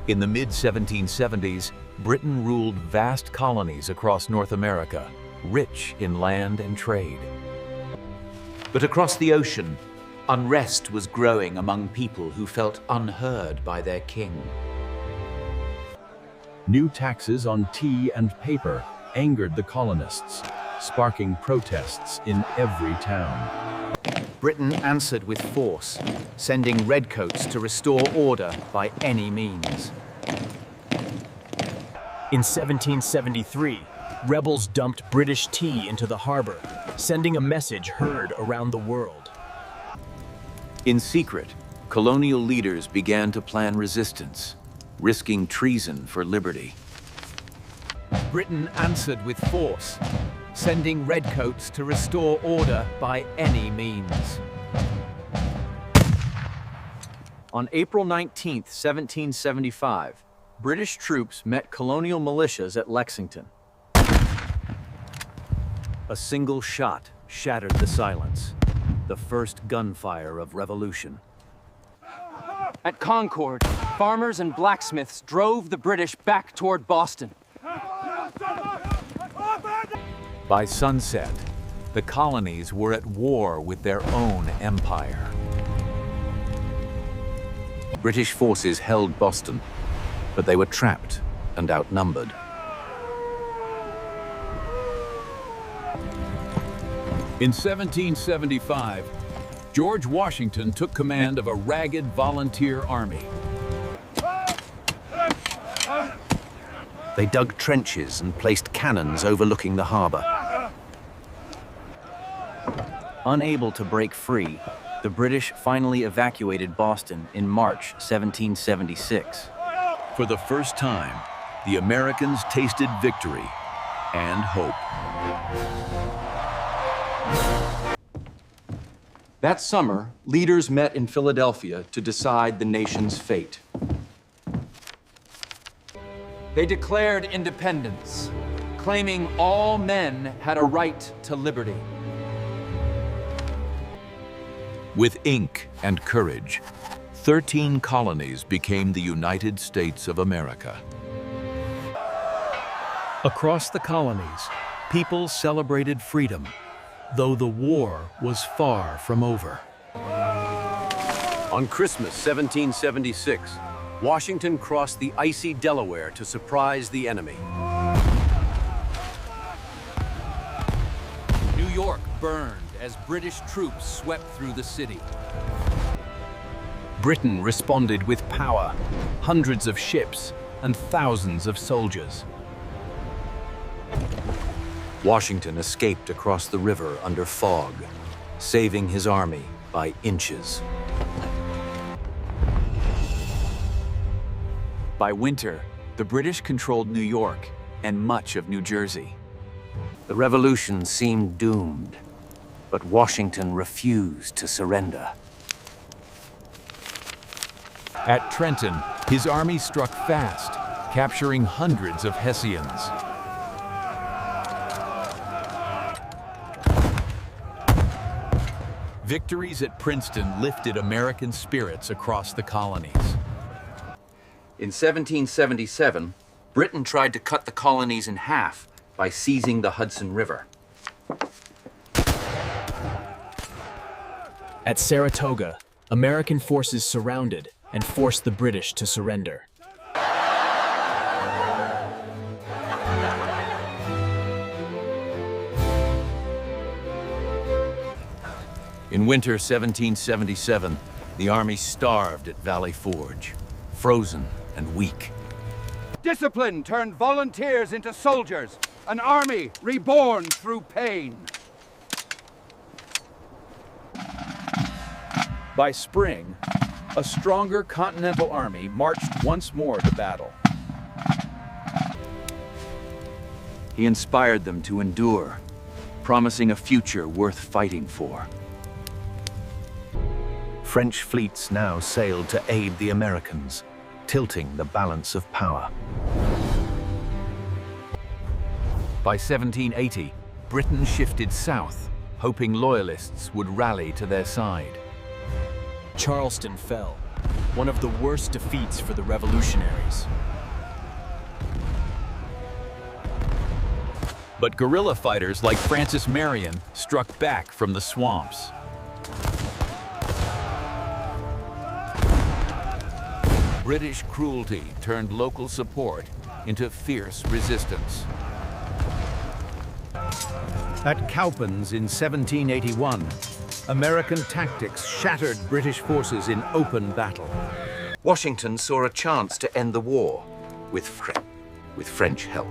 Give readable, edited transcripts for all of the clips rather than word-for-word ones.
In the mid-1770s, Britain ruled vast colonies across North America, rich in land and trade. But across the ocean, unrest was growing among people who felt unheard by their king. New taxes on tea and paper angered the colonists, sparking protests in every town. Britain answered with force, sending redcoats to restore order by any means. In 1773, rebels dumped British tea into the harbor, sending a message heard around the world. In secret, colonial leaders began to plan resistance, risking treason for liberty. Britain answered with force, sending redcoats to restore order by any means. On April 19, 1775, British troops met colonial militias at Lexington. A single shot shattered the silence, the first gunfire of revolution. At Concord, farmers and blacksmiths drove the British back toward Boston. By sunset, the colonies were at war with their own empire. British forces held Boston, but they were trapped and outnumbered. In 1775, George Washington took command of a ragged volunteer army. They dug trenches and placed cannons overlooking the harbor. Unable to break free, the British finally evacuated Boston in March 1776. For the first time, the Americans tasted victory and hope. That summer, leaders met in Philadelphia to decide the nation's fate. They declared independence, claiming all men had a right to liberty. With ink and courage, 13 colonies became the United States of America. Across the colonies, people celebrated freedom, though the war was far from over. On Christmas 1776, Washington crossed the icy Delaware to surprise the enemy. New York burned as British troops swept through the city. Britain responded with power, hundreds of ships, and thousands of soldiers. Washington escaped across the river under fog, saving his army by inches. By winter, the British controlled New York and much of New Jersey. The revolution seemed doomed, but Washington refused to surrender. At Trenton, his army struck fast, capturing hundreds of Hessians. Victories at Princeton lifted American spirits across the colonies. In 1777, Britain tried to cut the colonies in half by seizing the Hudson River. At Saratoga, American forces surrounded and forced the British to surrender. In winter 1777, the army starved at Valley Forge, frozen and weak. Discipline turned volunteers into soldiers, an army reborn through pain. By spring, a stronger Continental Army marched once more to battle. He inspired them to endure, promising a future worth fighting for. French fleets now sailed to aid the Americans, tilting the balance of power. By 1780, Britain shifted south, hoping loyalists would rally to their side. Charleston fell, one of the worst defeats for the revolutionaries. But guerrilla fighters like Francis Marion struck back from the swamps. British cruelty turned local support into fierce resistance. At Cowpens in 1781, American tactics shattered British forces in open battle. Washington saw a chance to end the war with French help.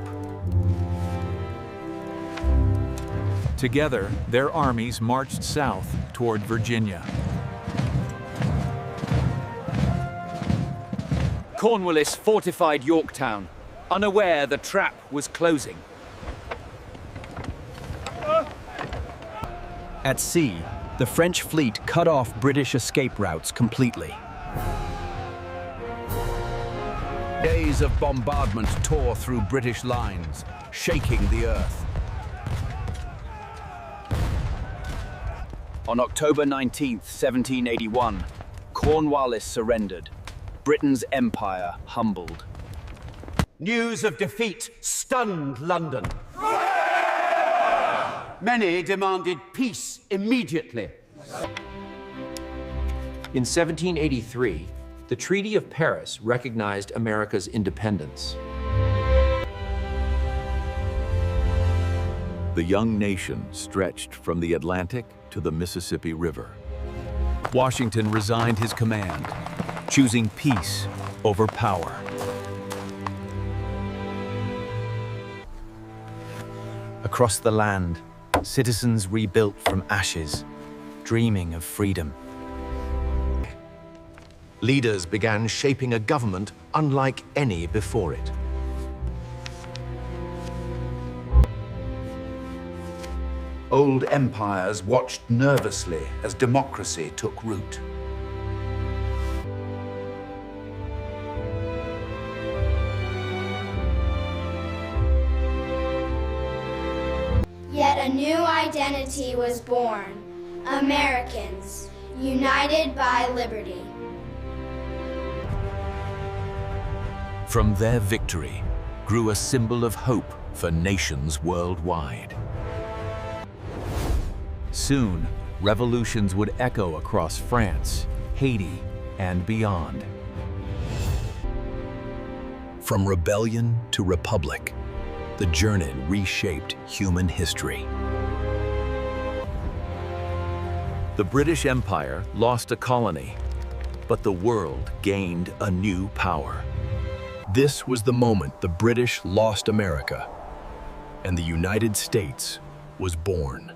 Together, their armies marched south toward Virginia. Cornwallis fortified Yorktown, unaware the trap was closing. At sea, the French fleet cut off British escape routes completely. Days of bombardment tore through British lines, shaking the earth. On October 19, 1781, Cornwallis surrendered. Britain's empire humbled. News of defeat stunned London. Many demanded peace immediately. In 1783, the Treaty of Paris recognized America's independence. The young nation stretched from the Atlantic to the Mississippi River. Washington resigned his command, choosing peace over power. Across the land, citizens rebuilt from ashes, dreaming of freedom. Leaders began shaping a government unlike any before it. Old empires watched nervously as democracy took root. Yet a new identity was born. Americans, united by liberty. From their victory grew a symbol of hope for nations worldwide. Soon, revolutions would echo across France, Haiti, and beyond. From rebellion to republic, the journey reshaped human history. The British Empire lost a colony, but the world gained a new power. This was the moment the British lost America, and the United States was born.